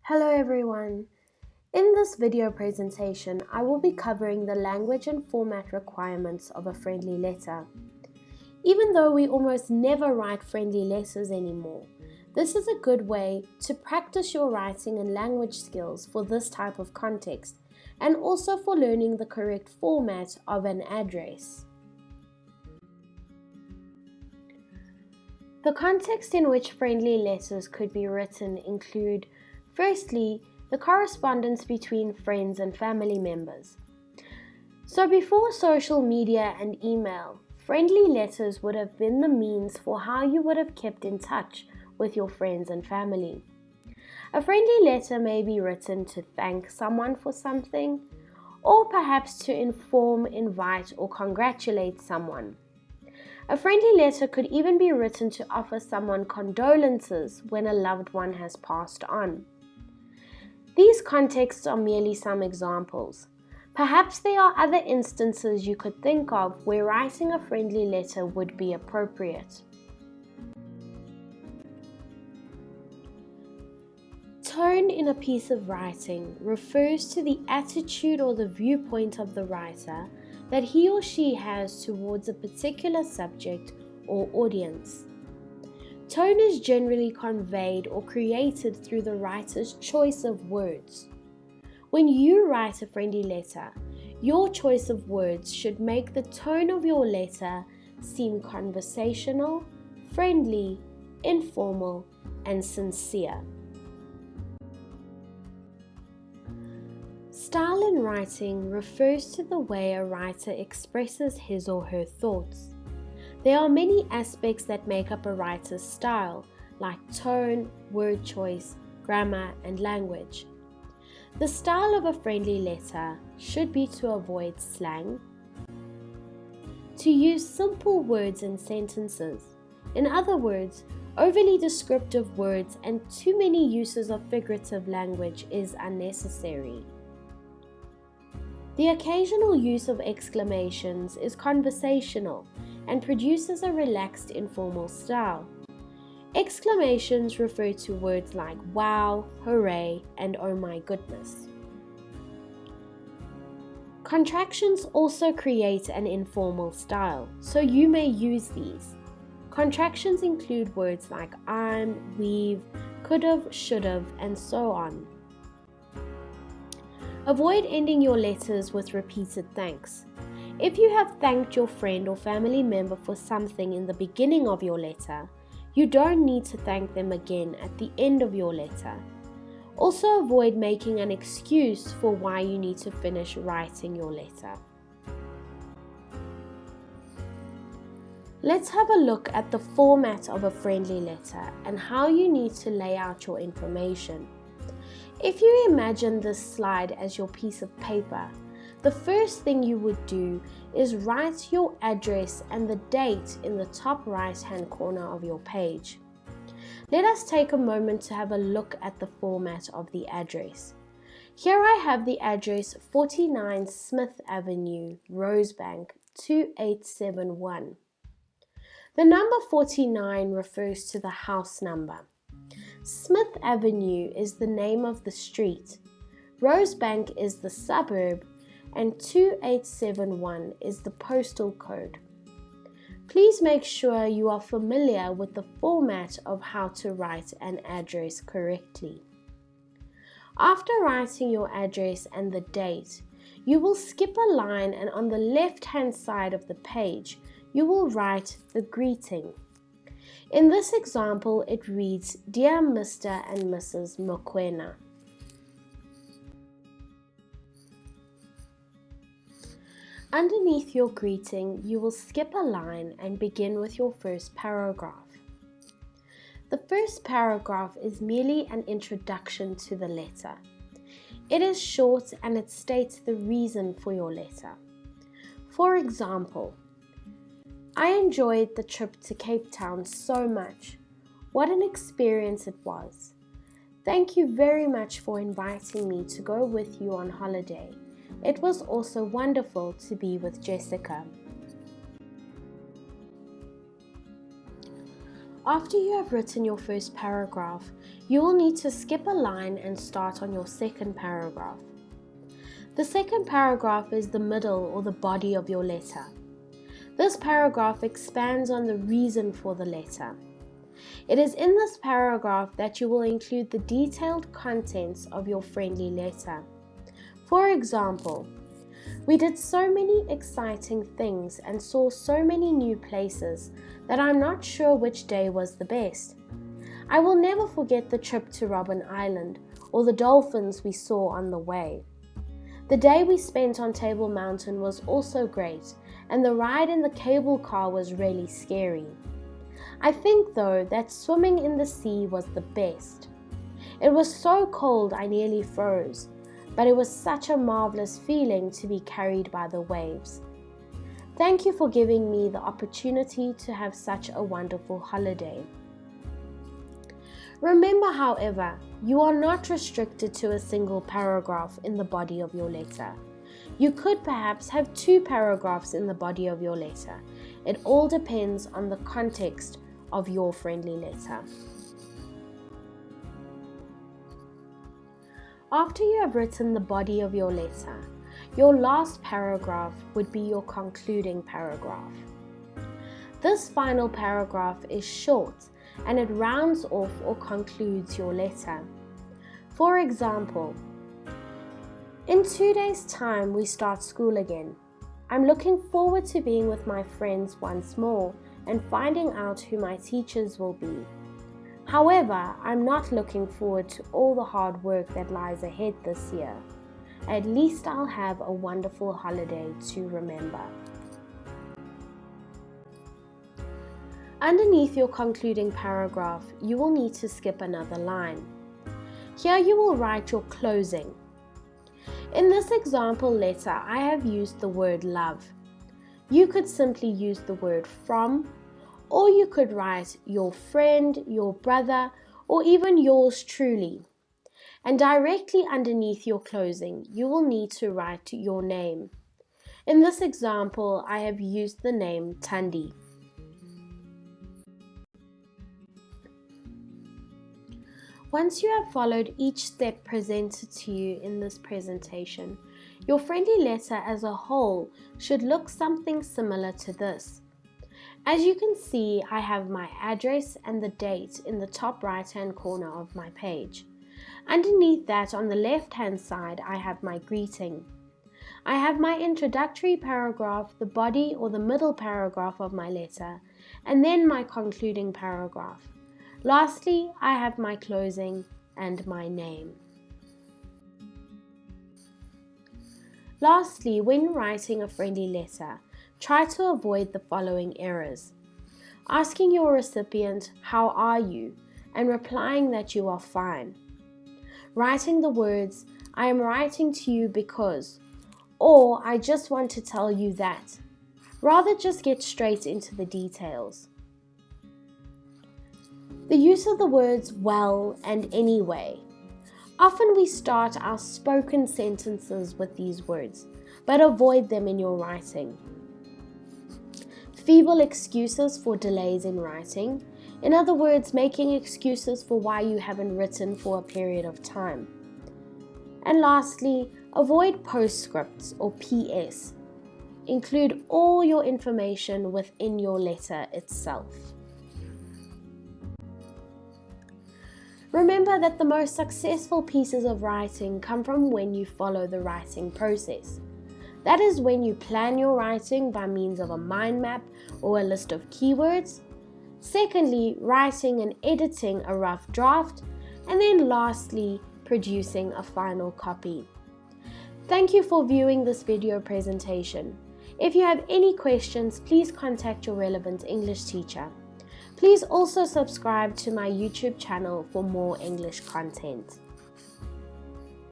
Hello everyone! In this video presentation, I will be covering the language and format requirements of a friendly letter. Even though we almost never write friendly letters anymore, this is a good way to practice your writing and language skills for this type of context, and also for learning the correct format of an address. The context in which friendly letters could be written include, firstly, the correspondence between friends and family members. So before social media and email, friendly letters would have been the means for how you would have kept in touch with your friends and family. A friendly letter may be written to thank someone for something, or perhaps to inform, invite, or congratulate someone. A friendly letter could even be written to offer someone condolences when a loved one has passed on. These contexts are merely some examples. Perhaps there are other instances you could think of where writing a friendly letter would be appropriate. Tone in a piece of writing refers to the attitude or the viewpoint of the writer that he or she has towards a particular subject or audience. Tone is generally conveyed or created through the writer's choice of words. When you write a friendly letter, your choice of words should make the tone of your letter seem conversational, friendly, informal, and sincere. Style in writing refers to the way a writer expresses his or her thoughts. There are many aspects that make up a writer's style, like tone, word choice, grammar, and language. The style of a friendly letter should be to avoid slang, to use simple words and sentences. In other words, overly descriptive words and too many uses of figurative language is unnecessary. The occasional use of exclamations is conversational and produces a relaxed, informal style. Exclamations refer to words like wow, hooray, and oh my goodness. Contractions also create an informal style, so you may use these. Contractions include words like I'm, we've, could've, should've, and so on. Avoid ending your letters with repeated thanks. If you have thanked your friend or family member for something in the beginning of your letter, you don't need to thank them again at the end of your letter. Also avoid making an excuse for why you need to finish writing your letter. Let's have a look at the format of a friendly letter and how you need to lay out your information. If you imagine this slide as your piece of paper, the first thing you would do is write your address and the date in the top right-hand corner of your page. Let us take a moment to have a look at the format of the address. Here I have the address 49 Smith Avenue, Rosebank, 2871. The number 49 refers to the house number. Smith Avenue is the name of the street. Rosebank is the suburb, and 2871 is the postal code. Please make sure you are familiar with the format of how to write an address correctly. After writing your address and the date, you will skip a line, and on the left-hand side of the page, you will write the greeting. In this example, it reads, Dear Mr. and Mrs. Mokwena. Underneath your greeting, you will skip a line and begin with your first paragraph. The first paragraph is merely an introduction to the letter. It is short and it states the reason for your letter. For example, I enjoyed the trip to Cape Town so much. What an experience it was. Thank you very much for inviting me to go with you on holiday. It was also wonderful to be with Jessica. After you have written your first paragraph, you will need to skip a line and start on your second paragraph. The second paragraph is the middle or the body of your letter. This paragraph expands on the reason for the letter. It is in this paragraph that you will include the detailed contents of your friendly letter. For example, we did so many exciting things and saw so many new places that I'm not sure which day was the best. I will never forget the trip to Robben Island or the dolphins we saw on the way. The day we spent on Table Mountain was also great, and the ride in the cable car was really scary. I think though that swimming in the sea was the best. It was so cold I nearly froze, but it was such a marvelous feeling to be carried by the waves. Thank you for giving me the opportunity to have such a wonderful holiday. Remember, however, you are not restricted to a single paragraph in the body of your letter. You could perhaps have 2 paragraphs in the body of your letter. It all depends on the context of your friendly letter. After you have written the body of your letter, your last paragraph would be your concluding paragraph. This final paragraph is short and it rounds off or concludes your letter. For example, in 2 days' time we start school again. I'm looking forward to being with my friends once more and finding out who my teachers will be. However, I'm not looking forward to all the hard work that lies ahead this year. At least I'll have a wonderful holiday to remember. Underneath your concluding paragraph, you will need to skip another line. Here you will write your closing. In this example letter, I have used the word love. You could simply use the word from, or you could write your friend, your brother, or even yours truly. And directly underneath your closing, you will need to write your name. In this example, I have used the name Tandi. Once you have followed each step presented to you in this presentation, your friendly letter as a whole should look something similar to this. As you can see, I have my address and the date in the top right-hand corner of my page. Underneath that, on the left-hand side, I have my greeting. I have my introductory paragraph, the body or the middle paragraph of my letter, and then my concluding paragraph. Lastly, I have my closing and my name. Lastly, when writing a friendly letter, try to avoid the following errors: asking your recipient, "How are you?" and replying that you are fine. Writing the words, "I am writing to you because," or "I just want to tell you that." Rather just get straight into the details. The use of the words "well" and "anyway." Often we start our spoken sentences with these words, but avoid them in your writing. Feeble excuses for delays in writing. In other words, making excuses for why you haven't written for a period of time. And lastly, avoid postscripts or PS. Include all your information within your letter itself. Remember that the most successful pieces of writing come from when you follow the writing process. That is when you plan your writing by means of a mind map or a list of keywords. Secondly, writing and editing a rough draft. And then lastly, producing a final copy. Thank you for viewing this video presentation. If you have any questions, please contact your relevant English teacher. Please also subscribe to my YouTube channel for more English content.